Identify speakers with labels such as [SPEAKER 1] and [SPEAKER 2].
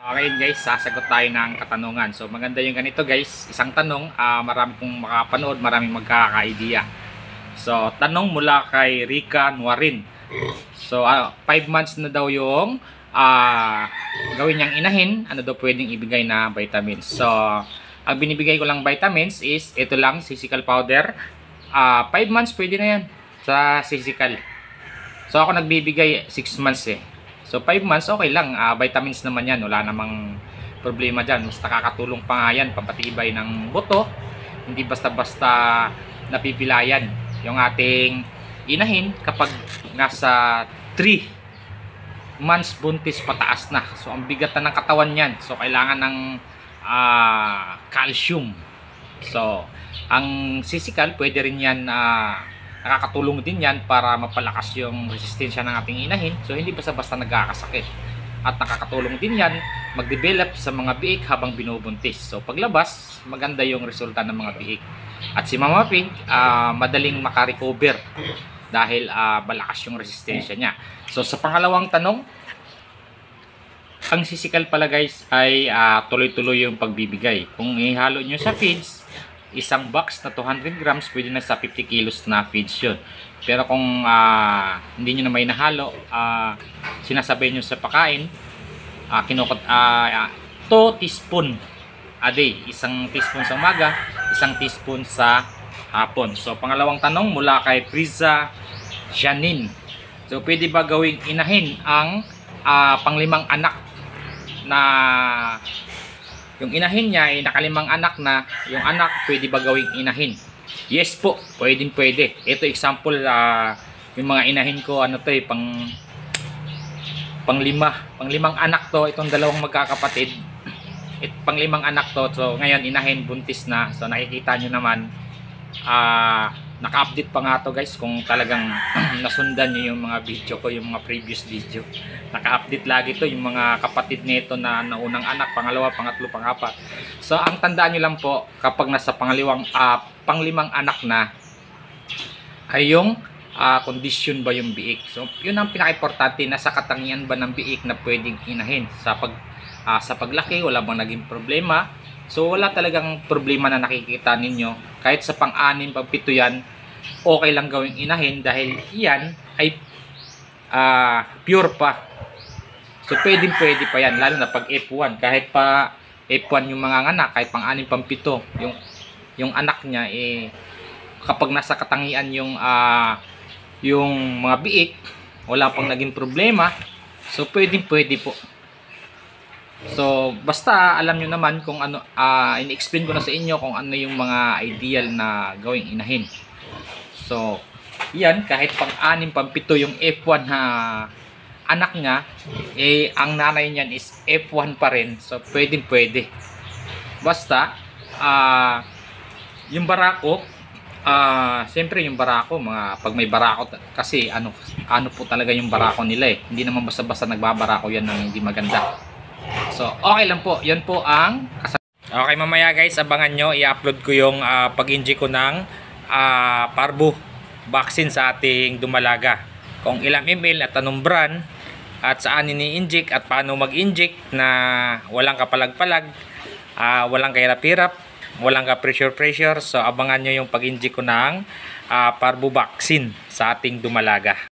[SPEAKER 1] Okay guys, sasagot tayo ng katanungan. So maganda yung ganito guys, isang tanong, marami pong makapanood, maraming magkaka-idea. So tanong mula kay Rica Nuarin. So 5 months na daw yung gawin niyang inahin, ano daw pwedeng ibigay na vitamins. So ang binibigay ko lang vitamins is ito lang, sisical powder. 5 months pwede na yan sa sisical. So ako nagbibigay 6 months eh. So 5 months okay lang, vitamins naman yan, wala namang problema dyan. Mas nakakatulong pa nga yan, pampatibay ng buto. Hindi basta-basta napipilayan yung ating inahin kapag nasa 3 months buntis pataas na. So ang bigat na ng katawan yan, so kailangan ng calcium. So ang sisical pwede rin yan, nakakatulong din yan para mapalakas yung resistensya ng ating inahin. So hindi basta-basta nagkakasakit. At nakakatulong din yan mag-develop sa mga biik habang binubuntis. So paglabas, maganda yung resulta ng mga biik. At si Mama Pig, madaling makarecover dahil malakas yung resistensya niya. So sa pangalawang tanong, ang sisical pala guys ay tuloy-tuloy yung pagbibigay. Kung ihalo nyo sa feeds, isang box na 200 grams, pwede na sa 50 kilos na feeds yun. Pero kung hindi nyo na may nahalo, sinasabay nyo sa pakain, 2 teaspoon a day. Isang teaspoon sa umaga, isang teaspoon sa hapon. So pangalawang tanong mula kay Friza Janine. So pwede ba gawing inahin ang panglimang anak na yung inahin niya ay nakalimang anak na, yung anak pwede ba gawing inahin? Yes po, pwede. Ito example, yung mga inahin ko, ano to panglimang anak to, itong dalawang magkakapatid. Panglimang anak to, so ngayon inahin, buntis na. So nakikita nyo naman, naka-update pa nga to guys, kung talagang nasundan nyo yung mga video ko, yung mga previous video. Naka-update lagi to, yung mga kapatid nito na naunang anak, pangalawa, pangatlo, pangapat. So ang tandaan nyo lang po, kapag nasa panglimang anak na, ay yung condition ba yung biik. So yun ang pinaka-importante, nasa katangian ba ng biik na pwedeng inahin. Sa paglaki, wala bang naging problema. So wala talagang problema na nakikita ninyo. Kahit sa pang-6, pang-7 yan, okay lang gawing inahin dahil yan ay pure pa. So pwede pa yan, lalo na pag F1. Kahit pa F1 yung mga anak, kahit pang-6, pang-7, yung anak niya kapag nasa katangian yung mga biik, wala pang naging problema. So pwede po. So basta alam nyo naman kung ano, in-explain ko na sa inyo kung ano yung mga ideal na gawing inahin. So yan, kahit pang-6, pang-7 yung F1 na anak niya, ang nanay niyan is F1 pa rin. So pwede. Basta yung barako, siyempre yung barako, pag may barako kasi ano po talaga yung barako nila hindi naman basta-basta nagbabarako yan ng hindi maganda. So okay lang po, yan po ang okay. Mamaya guys, abangan nyo, i-upload ko yung pag-inject ko ng parvo vaccine sa ating dumalaga, kung ilang ml at anong brand at saan ini-inject at paano mag-inject na walang kapalag-palag, walang kahirap-hirap, walang ka-pressure. So abangan nyo yung pag-inject ko ng parvo vaccine sa ating dumalaga.